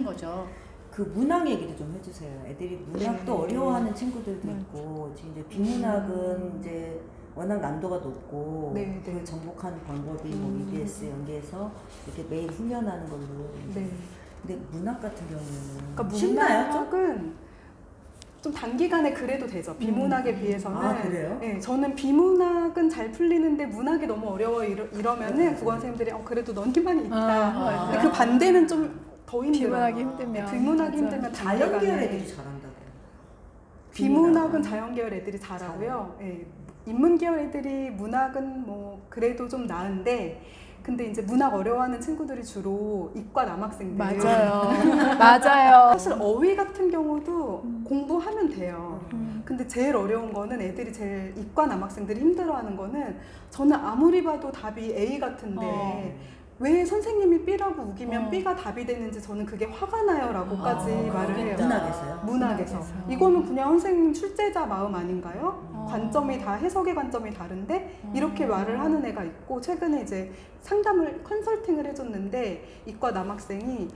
하는 거죠. 그 문학 얘기도 좀 해주세요. 애들이 문학도 어려워하는 친구들도 있고, 지금 이제 비문학은 이제 워낙 난도가 높고, 그걸 정복하는 방법이 뭐 EBS 연계해서 이렇게 매일 훈련하는 걸로. 근데 문학 같은 경우는 그러니까 쉽나요? 문학은 좀 단기간에 그래도 되죠. 비문학에 비해서는. 아, 그래요? 네, 저는 비문학은 잘 풀리는데 문학이 너무 어려워 이러면은 국어 선생님들이 그래도 넌 희망이 있다. 근데 그 반대는 좀 더 힘들어요. 비문학이 힘들면. 비문학이 힘들면 자연계열 애들이 잘한다고. 비문학은 자연계열 애들이 잘하고요. 네, 인문계열 애들이 문학은 뭐 그래도 좀 나은데, 근데 이제 문학 어려워하는 친구들이 주로 이과 남학생들. 맞아요. 맞아요. 사실 어휘 같은 경우도 공부하면 돼요. 근데 제일 어려운 거는 애들이 제일 이과 남학생들이 힘들어하는 거는, 저는 아무리 봐도 답이 A 같은데 왜 선생님이 B라고 우기면 B가 답이 되는지 저는 그게 화가 나요 라고까지 말을 해요. 문학에서요? 문학에서. 이거는 그냥 선생님 출제자 마음 아닌가요? 관점이 다, 해석의 관점이 다른데 이렇게 말을 하는 애가 있고, 최근에 이제 상담을, 컨설팅을 해줬는데 이과 남학생이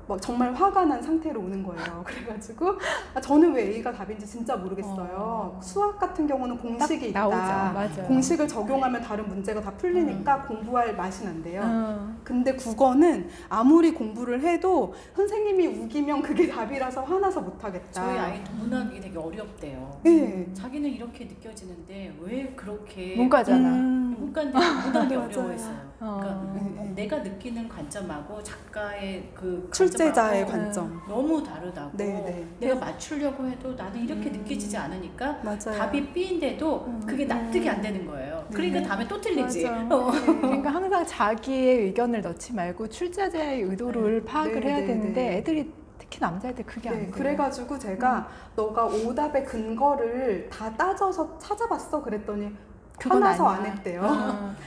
막 정말 화가 난 상태로 오는 거예요. 그래가지고 저는 왜 A가 답인지 진짜 모르겠어요. 수학 같은 경우는 공식이 있다. 맞아요. 공식을 적용하면 다른 문제가 다 풀리니까 공부할 맛이 난대요. 근데 국어는 아무리 공부를 해도 선생님이 우기면 그게 답이라서 화나서 못하겠다. 저희 아이 문학이 되게 어렵대요. 네. 자기는 이렇게 느껴지는데 왜 그렇게 문과잖아. 문과인데 문학이 맞아요. 어려워했어요. 그러니까 내가 느끼는 관점하고 작가의 그 출제자의 관점하고 관점. 너무 다르다고. 네. 내가 맞추려고 해도 나는 이렇게 느껴지지 않으니까 맞아요. 답이 B인데도 그게 납득이 안 되는 거예요. 그러니까 다음에 또 틀리지. 그러니까 항상 자기의 의견을 넣지 말고 출제자의 의도를 파악을 해야 되는데 애들이, 특히 남자애들 그게 안 돼요. 그래가지고 제가 너가 오답의 근거를 다 따져서 찾아봤어 그랬더니 그건 화나서 아니야. 안 했대요.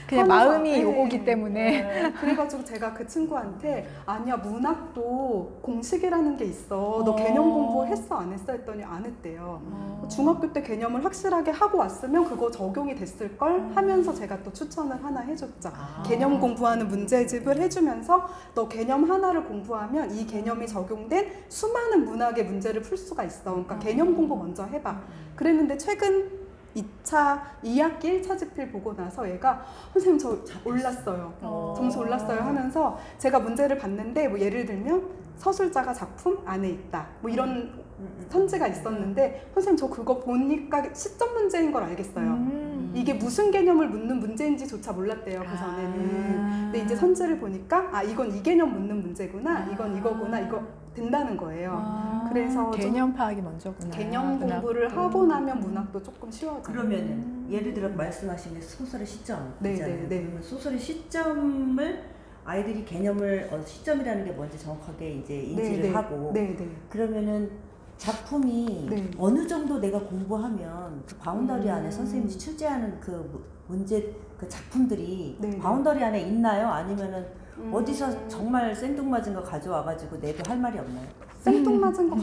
그냥 화나서, 마음이 요거기 때문에. 그래가지고 제가 그 친구한테 아니야, 문학도 공식이라는 게 있어. 너 개념 공부했어 안 했어 했더니 안 했대요. 중학교 때 개념을 확실하게 하고 왔으면 그거 적용이 됐을걸 하면서 제가 또 추천을 하나 해줬죠. 개념 공부하는 문제집을 해주면서 너 개념 하나를 공부하면 이 개념이 적용된 수많은 문학의 문제를 풀 수가 있어. 그러니까 개념 공부 먼저 해봐. 그랬는데 최근 2학기 1차 집필 보고 나서 얘가 선생님 저 올랐어요. 점수 올랐어요 하면서 제가 문제를 봤는데 뭐 예를 들면 서술자가 작품 안에 있다. 뭐 이런 선지가 있었는데 선생님 저 그거 보니까 시점 문제인 걸 알겠어요. 이게 무슨 개념을 묻는 문제인지조차 몰랐대요 그 전에는. 근데 이제 선지를 보니까 이건 이 개념 묻는 문제구나. 이건 이거구나. 이거 된다는 거예요. 그래서 개념 파악이 먼저구나. 개념 공부를 하고 나면 문학도 조금 쉬워져요. 그러면은 예를 들어 말씀하신 게 소설의 시점 있잖아요. 그러면 소설의 시점을 아이들이 개념을 시점이라는 게 뭔지 정확하게 이제 인지를 하고 그러면은 작품이 어느 정도 내가 공부하면 그 바운더리 안에 선생님이 출제하는 그 문제 그 작품들이 바운더리 안에 있나요? 아니면은 어디서 정말 생뚱맞은 거 가져와가지고 내도 할 말이 없나요? 생뚱맞은 거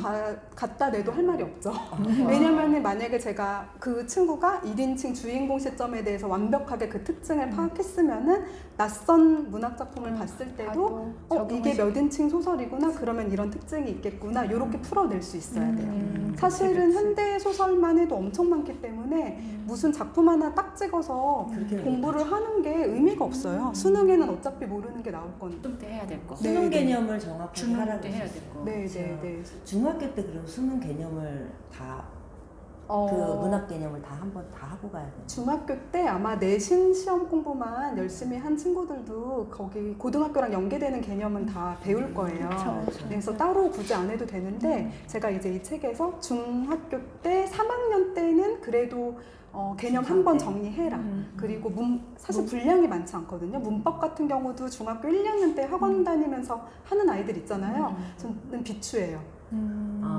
갖다 내도 할 말이 없죠. 왜냐면은 만약에 제가 그 친구가 1인칭 주인공 시점에 대해서 완벽하게 그 특징을 파악했으면은 낯선 문학 작품을 봤을 때도 이게 몇 인칭 소설이구나, 그러면 이런 특징이 있겠구나, 이렇게 풀어낼 수 있어야 돼요. 사실은 현대 소설만 해도 엄청 많기 때문에 무슨 작품 하나 딱 찍어서 공부를 하는 게 의미가 없어요. 수능에는 어차피 모르는 게 나올 건데. 좀 더 해야 될 거. 수능 개념을 정확하게 하라고 때 해야 될 거. 네. 중학교 때 그럼 수능 개념을 다 그 문학 개념을 다 한번 다 하고 가야 돼요. 중학교 때 아마 내신 시험 공부만 열심히 한 친구들도 거기 고등학교랑 연계되는 개념은 다 배울 거예요. 그래서 따로 굳이 안 해도 되는데 제가 이제 이 책에서 중학교 때 3학년 때는 그래도 개념 한 번 정리해라. 그리고 사실 분량이 많지 않거든요. 문법 같은 경우도 중학교 1, 2학년 때 학원 다니면서 하는 아이들 있잖아요. 저는 비추예요.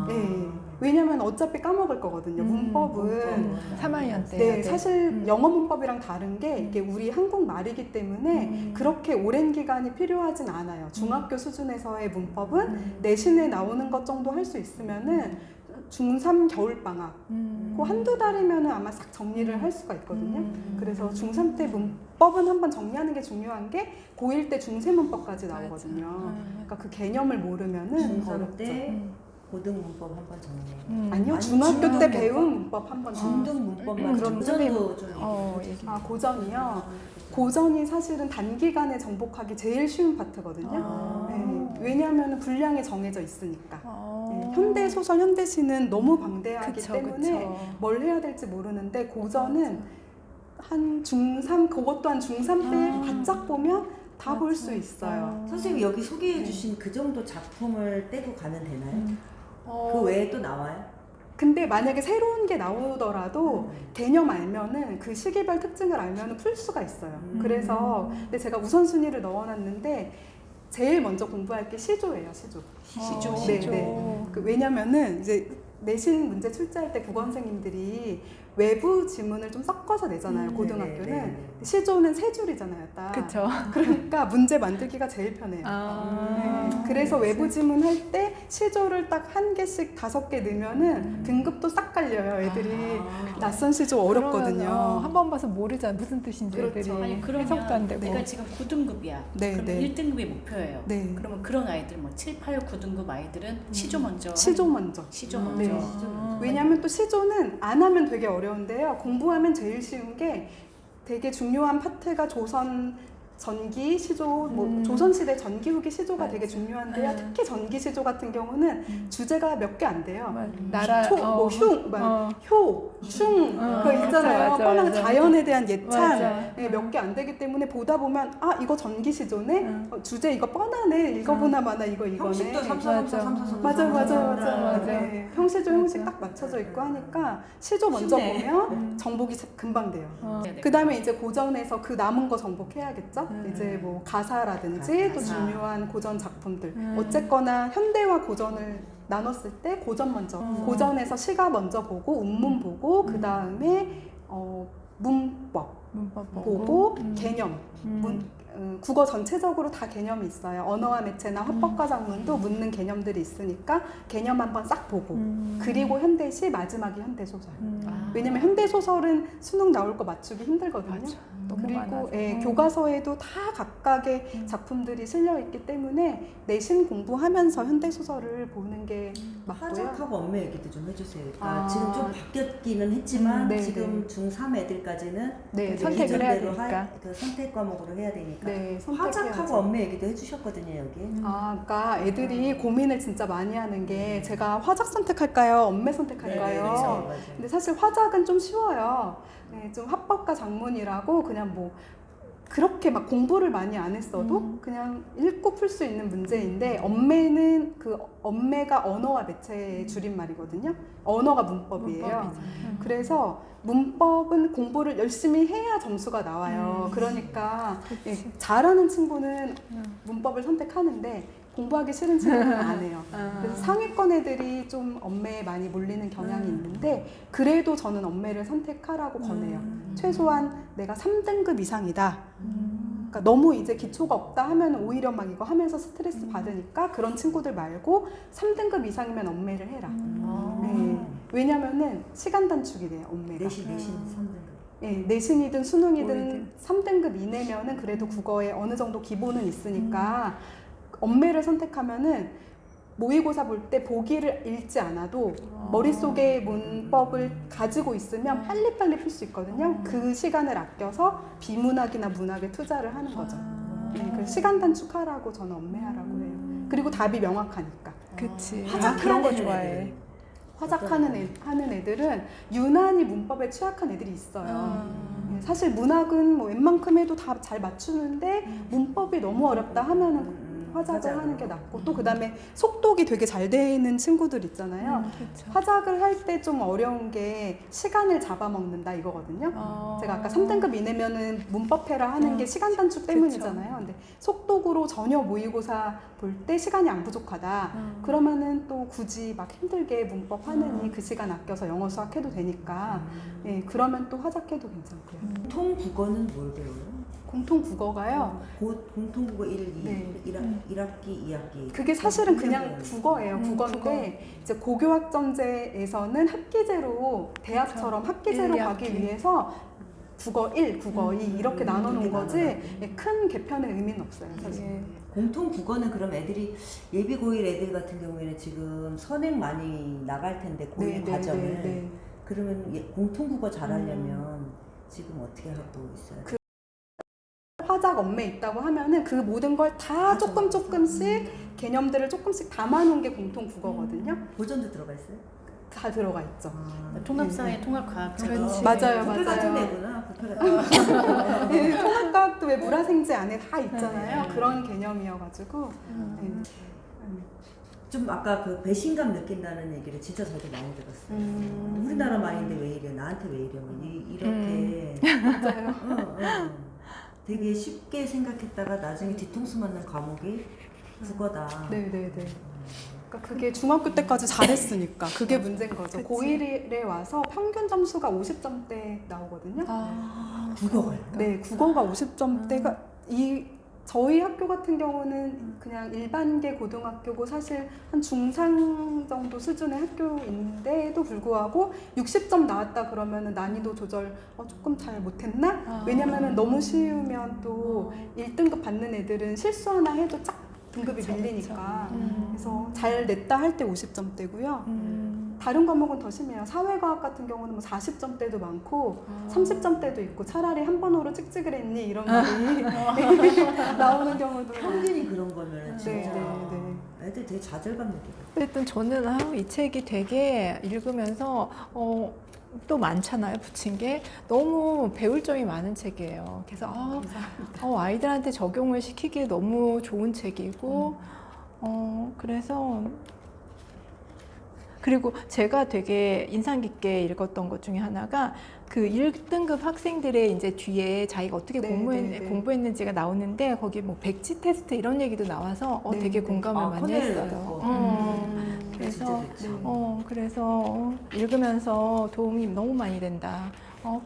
네. 왜냐면 어차피 까먹을 거거든요. 문법은 3학년 때. 네, 사실 영어 문법이랑 다른 게 이게 우리 한국말이기 때문에 그렇게 오랜 기간이 필요하진 않아요. 중학교 수준에서의 문법은 내신에 나오는 것 정도 할 수 있으면은 중3 겨울방학 그 한두 달이면 아마 싹 정리를 할 수가 있거든요. 그래서 중3 때 문법은 한번 정리하는 게 중요한 게 고1 때 중세 문법까지 나오거든요. 그러니까 그 개념을 모르면은 중3 어렵죠. 때 고등 문법 한번 정리해. 아니요, 아니, 중학교 때 중학교 배운 문법 한번 중등 문법만 그럼 고전도 좀 얘기. 아, 고전이요? 고전이 사실은 단기간에 정복하기 제일 쉬운 파트거든요. 네, 왜냐하면 분량이 정해져 있으니까. 네, 현대 소설, 현대 시는 너무 방대하기 그쵸, 때문에 그쵸. 뭘 해야 될지 모르는데 고전은 한 중3, 그것 또한 중3 때 바짝 보면 다 볼 수 있어요. 선생님 여기 소개해 주신 그 정도 작품을 떼고 가면 되나요? 어, 그 외에 또 나와요? 근데 만약에 새로운 게 나오더라도 개념 알면은 그 시기별 특징을 알면은 풀 수가 있어요. 그래서 근데 제가 우선순위를 넣어놨는데 제일 먼저 공부할 게 시조예요. 시조. 네, 네. 왜냐면은 이제 내신 문제 출제할 때 국어 선생님들이 외부 지문을 좀 섞어서 내잖아요. 고등학교는. 네. 시조는 세 줄이잖아요. 딱. 그쵸. 그러니까 문제 만들기가 제일 편해요. 네. 그래서 외부 지문 할 때 시조를 딱 한 개씩 5개 넣으면은 등급도 싹 갈려요. 애들이 낯선 시조 어렵거든요. 한 번 봐서 모르잖아 무슨 뜻인지 그렇죠. 애들이 아니 해석도 안 그러면 되고. 내가 지금 9등급이야. 네, 그럼 네. 1등급이 목표예요. 네. 그러면 그런 아이들 뭐 7, 8, 9등급 아이들은 시조 먼저 시조 하는- 먼저. 시조 네. 먼저. 왜냐하면 또 시조는 안 하면 되게 어려운데요. 공부하면 제일 쉬운 게 되게 중요한 파트가 조선 전기 시조, 뭐 조선시대 전기 후기 시조가 되게 중요한데요. 특히 전기 시조 같은 경우는 주제가 몇 개 안 돼요. 나라 뭐 흉, 효, 충, 그거 있잖아요. 맞아, 뻔한 맞아. 자연에 대한 예찬 맞아. 몇 개 안 되기 때문에 보다 보면 아 이거 전기 시조네, 주제 이거 뻔하네, 읽어보나 마나 이거 이거네. 형식도 343, 343. 맞아. 네. 형시조 형식 딱 맞춰져 있고 하니까 시조 먼저 쉽네. 보면 정복이 금방 돼요. 그 다음에 이제 고전에서 그 남은 거 정복해야겠죠? 이제 뭐 가사라든지 또 가사. 중요한 고전 작품들. 어쨌거나 현대와 고전을 나눴을 때 고전 먼저. 고전에서 시가 먼저 보고 운문 보고 그 다음에 문법 문법 보고 개념. 국어 전체적으로 다 개념이 있어요. 언어와 매체나 화법과 작문도 묻는 개념들이 있으니까 개념 한번 싹 보고 그리고 현대시, 마지막이 현대소설. 왜냐면 현대소설은 수능 나올 거 맞추기 힘들거든요. 너무 그리고 많아서. 교과서에도 다 각각의 작품들이 실려 있기 때문에 내신 공부하면서 현대소설을 보는 게 맞고요. 화작하고 업무 얘기도 좀 해주세요. 그러니까 아. 지금 좀 바뀌었기는 했지만 네, 지금 중3 애들까지는 네, 이제 선택을 해야 기존대로 되니까. 그 선택 과목으로 해야 되니까 네, 화작하고 선택해야죠. 업무 얘기도 해주셨거든요 여기. 그러니까 애들이 고민을 진짜 많이 하는 게 제가 화작 선택할까요? 업무 선택할까요? 맞아요. 근데 사실 화작은 좀 쉬워요. 네, 좀 합법과 작문이라고 그냥 뭐 그렇게 막 공부를 많이 안 했어도 그냥 읽고 풀 수 있는 문제인데 엄매는 그 엄매가 언어와 매체의 줄임말이거든요. 언어가 문법이에요. 그래서 문법은 공부를 열심히 해야 점수가 나와요. 그러니까 잘하는 친구는 문법을 선택하는데 공부하기 싫은 친구는 안 해요. 그래서 상위권 애들이 좀 엄매에 많이 몰리는 경향이 있는데 그래도 저는 엄매를 선택하라고 권해요. 최소한 내가 3등급 이상이다. 그러니까 너무 이제 기초가 없다 하면 오히려 막 이거 하면서 스트레스 받으니까 그런 친구들 말고 3등급 이상이면 엄매를 해라. 네. 왜냐면은 시간 단축이 돼요, 엄매가. 내신 3등급. 네, 내신이든 수능이든 3등급 이내면은 그래도 국어에 어느 정도 기본은 있으니까 엄매를 선택하면은 모의고사 볼 때 보기를 읽지 않아도 머릿속에 문법을 가지고 있으면 빨리빨리 풀 수 있거든요. 그 시간을 아껴서 비문학이나 문학에 투자를 하는 거죠. 네, 그래서 시간 단축하라고 저는 엄매하라고 해요. 그리고 답이 명확하니까. 그치. 화작 그런 거 해야 되는 좋아해. 애들. 화작하는 애들은 유난히 문법에 취약한 애들이 있어요. 사실 문학은 뭐 웬만큼 해도 다 잘 맞추는데 문법이 너무 어렵다 하면은 화작을 하는 게 낫고 또 그다음에 속독이 되게 잘 되는 친구들 있잖아요. 화작을 할 때 좀 어려운 게 시간을 잡아먹는다 이거거든요. 제가 아까 3등급 이내면은 문법해라 하는 게 시간 단축 때문이잖아요. 근데 속독으로 전혀 모의고사 볼 때 시간이 안 부족하다. 그러면은 또 굳이 막 힘들게 문법 하느니 그 시간 아껴서 영어 수학 해도 되니까 그러면 또 화작해도 괜찮고요. 통 국어는 뭘 배워요? 공통 국어가요. 공통국어 1, 2, 네. 1학기, 2학기. 그게 사실은 그냥 국어예요. 국어인데 이제 고교학점제에서는 학기제로 대학처럼 학기제로 1, 가기 2학기. 위해서 국어 1, 국어 2 이렇게 나눠놓은 이렇게 거지 나눠놨군요. 예, 큰 개편의 의미는 없어요. 사실. 예. 공통국어는 그럼 애들이 예비 고1 애들 같은 경우에는 지금 선행 많이 나갈 텐데 고1 과정을 그러면 공통국어 잘하려면 지금 어떻게 하고 있어요? 화작 엄매 있다고 하면은 그 모든 걸 다 조금씩 개념들을 조금씩 담아놓은 게 공통 국어거든요. 보전도 들어가 있어요? 다 들어가 있죠. 통합사회, 통합과학처럼. 그렇지. 맞아요, 부패 같은 맞아요. 애구나. 부패 같은 애. 네, 통합과학도 왜 물화생지 안에 다 있잖아요. 그런 개념이어가지고. 네. 좀 아까 그 배신감 느낀다는 얘기를 진짜 저도 많이 들었어요. 우리나라 말인데 왜 이래? 나한테 왜 이래? 뭐 이렇게. 맞아요. 되게 쉽게 생각했다가 나중에 뒤통수 맞는 과목이 국어다. 네네네. 그러니까 그게 중학교 때까지 잘했으니까 그게 문제인 거죠. 그치. 고1에 와서 평균 점수가 50점대 나오거든요. 국어가요? 네, 국어가 50점대가 저희 학교 같은 경우는 그냥 일반계 고등학교고 사실 한 중상 정도 수준의 학교인데도 불구하고 60점 나왔다 그러면은 난이도 조절 조금 잘 못했나? 왜냐면은 너무 쉬우면 또 1등급 받는 애들은 실수 하나 해도 쫙 등급이 그쵸, 밀리니까 그쵸. 그래서 잘 냈다 할 때 50점대고요. 다른 과목은 더 심해요. 사회과학 같은 경우는 뭐 40점대도 많고 30점대도 있고 차라리 한 번호로 찍찍을 했니 이런 말이 나오는 경우도 평균이 그런 거면 진짜 네. 애들 되게 좌절감 느끼고. 어쨌든 저는 이 책이 되게 읽으면서 또 많잖아요. 붙인 게 너무 배울 점이 많은 책이에요. 그래서 아이들한테 적용을 시키기에 너무 좋은 책이고 그래서 그리고 제가 되게 인상 깊게 읽었던 것 중에 하나가 그 1등급 학생들의 이제 뒤에 자기가 어떻게 공부했는지가 나오는데 거기 뭐 백지 테스트 이런 얘기도 나와서 되게 공감을 많이 했어요. 그래서 그래서 읽으면서 도움이 너무 많이 된다.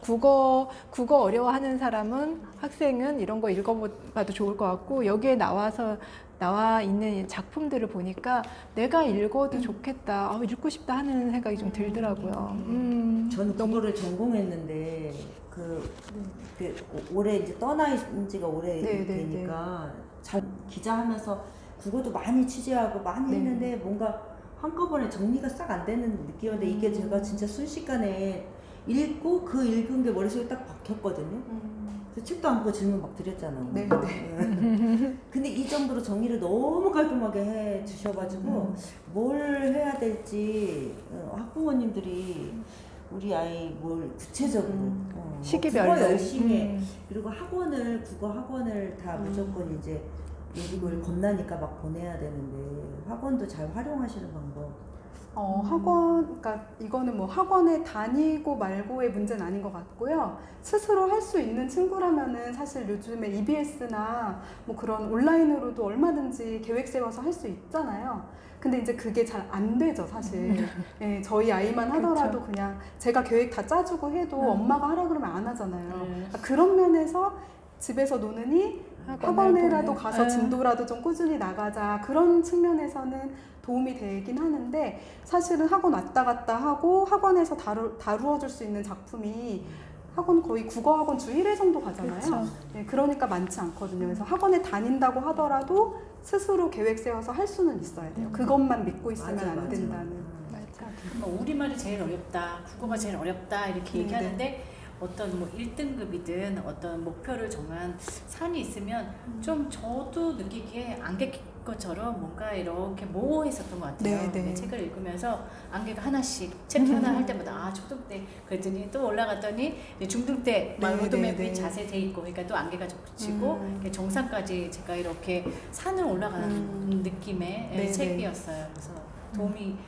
국어 어려워하는 사람은 학생은 이런 거 읽어봐도 좋을 것 같고 여기에 나와 있는 작품들을 보니까 내가 읽어도 좋겠다, 읽고 싶다 하는 생각이 좀 들더라고요. 저는 국어를 전공했는데 올해 이제 떠나 있은 지가 오래되니까 기자하면서 국어도 많이 취재하고 많이 했는데 뭔가 한꺼번에 정리가 싹 안 되는 느낌이었는데 이게 제가 진짜 순식간에 읽고 그 읽은 게 머릿속에 딱 박혔거든요. 그래서 책도 안 보고 질문 막 드렸잖아요. 근데 이 정도로 정리를 너무 깔끔하게 해 주셔가지고 뭘 해야 될지 학부모님들이 우리 아이 뭘 구체적으로 시기별로 국어 열심히 해. 그리고 국어 학원을 다 무조건 이제 예비고일 겁나니까 막 보내야 되는데 학원도 잘 활용하시는 방법. 그러니까 이거는 뭐 학원에 다니고 말고의 문제는 아닌 것 같고요. 스스로 할 수 있는 친구라면은 사실 요즘에 EBS나 뭐 그런 온라인으로도 얼마든지 계획 세워서 할 수 있잖아요. 근데 이제 그게 잘 안 되죠, 사실. 네, 저희 아이만 하더라도 그냥 제가 계획 다 짜주고 해도 엄마가 하라 그러면 안 하잖아요. 그러니까 그런 면에서 집에서 노느니 학원에라도 가서 진도라도 좀 꾸준히 나가자 그런 측면에서는 도움이 되긴 하는데 사실은 학원 왔다 갔다 하고 학원에서 다루어줄 수 있는 작품이 학원 거의 국어학원 주 1회 정도 가잖아요. 네, 그러니까 많지 않거든요. 그래서 학원에 다닌다고 하더라도 스스로 계획 세워서 할 수는 있어야 돼요. 그것만 믿고 있으면 안 된다는. 우리말이 제일 어렵다, 국어가 제일 어렵다 이렇게 얘기하는데 어떤 뭐 1등급이든 어떤 목표를 정한 산이 있으면 좀 저도 느끼기에 안개 것처럼 뭔가 이렇게 모호했었던 것 같아요. 책을 읽으면서 안개가 하나씩 챕터 하나 할 때마다 초등 때 그랬더니 또 올라갔더니 중등 때 로드맵이 자세돼 있고 그러니까 또 안개가 붙이고 정상까지 제가 이렇게 산을 올라가는 느낌의 책이었어요. 그래서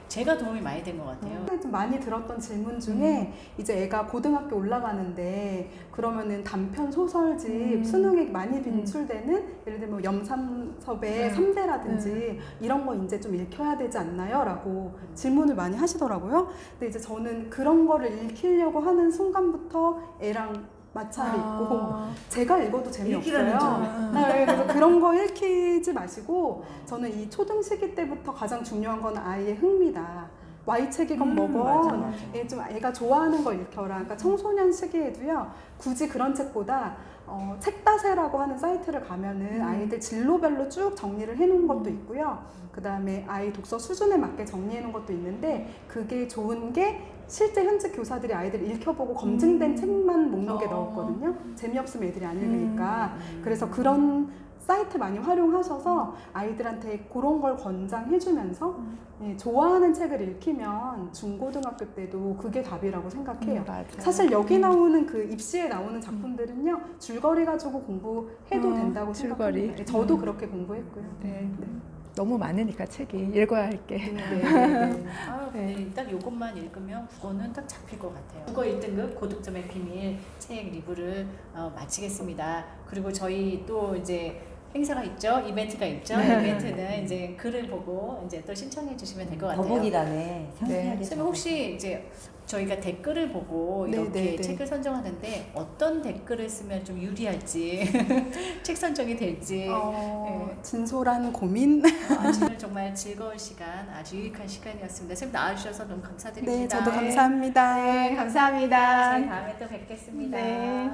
제가 도움이 많이 된 것 같아요. 좀 많이 들었던 질문 중에 이제 애가 고등학교 올라가는데 그러면은 단편 소설집 수능에 많이 빈출되는 예를 들면 염삼섭의 3대라든지 이런 거 이제 좀 읽혀야 되지 않나요? 라고 질문을 많이 하시더라고요. 근데 이제 저는 그런 거를 읽히려고 하는 순간부터 애랑 마찰이 있고 제가 읽어도 재미없어요. 읽기라는 네, 그래서 그런 거 읽히지 마시고 저는 이 초등 시기 때부터 가장 중요한 건 아이의 흥미다. Y책이건 뭐건 맞아, 맞아. 좀 애가 좋아하는 걸 읽혀라. 그러니까 청소년 시기에도요. 굳이 그런 책보다 책다세라고 하는 사이트를 가면은 아이들 진로별로 쭉 정리를 해놓은 것도 있고요. 그 다음에 아이 독서 수준에 맞게 정리해놓은 것도 있는데 그게 좋은 게 실제 현직 교사들이 아이들 읽혀보고 검증된 책만 목록에 넣었거든요. 재미없으면 애들이 안 읽으니까. 그래서 그런 사이트 많이 활용하셔서 아이들한테 그런 걸 권장해주면서 예, 좋아하는 책을 읽히면 중고등학교 때도 그게 답이라고 생각해요. 맞아요. 사실 여기 나오는 그 입시에 나오는 작품들은요 줄거리 가지고 공부해도 된다고 줄거리. 생각합니다. 예, 저도 그렇게 공부했고요. 네. 너무 많으니까 책이 읽어야 할 게. 네. 아, 네. 딱 요것만 읽으면 국어는 딱 잡힐 것 같아요. 국어 1등급 고득점의 비밀 책 리뷰를 마치겠습니다. 그리고 저희 또 이제 행사가 있죠, 이벤트가 있죠. 이벤트는 이제 글을 보고 이제 또 신청해 주시면 될 것 같아요. 더보기란에 상세하게. 선생님 혹시 이제 저희가 댓글을 보고 네, 이렇게 네, 네. 책을 선정하는데 어떤 댓글을 쓰면 좀 유리할지 책 선정이 될지 진솔한 고민. 오늘 정말 즐거운 시간, 아주 유익한 시간이었습니다. 선생님 나와주셔서 너무 감사드립니다. 네, 저도 감사합니다. 네, 감사합니다. 저희 다음에 또 뵙겠습니다. 네.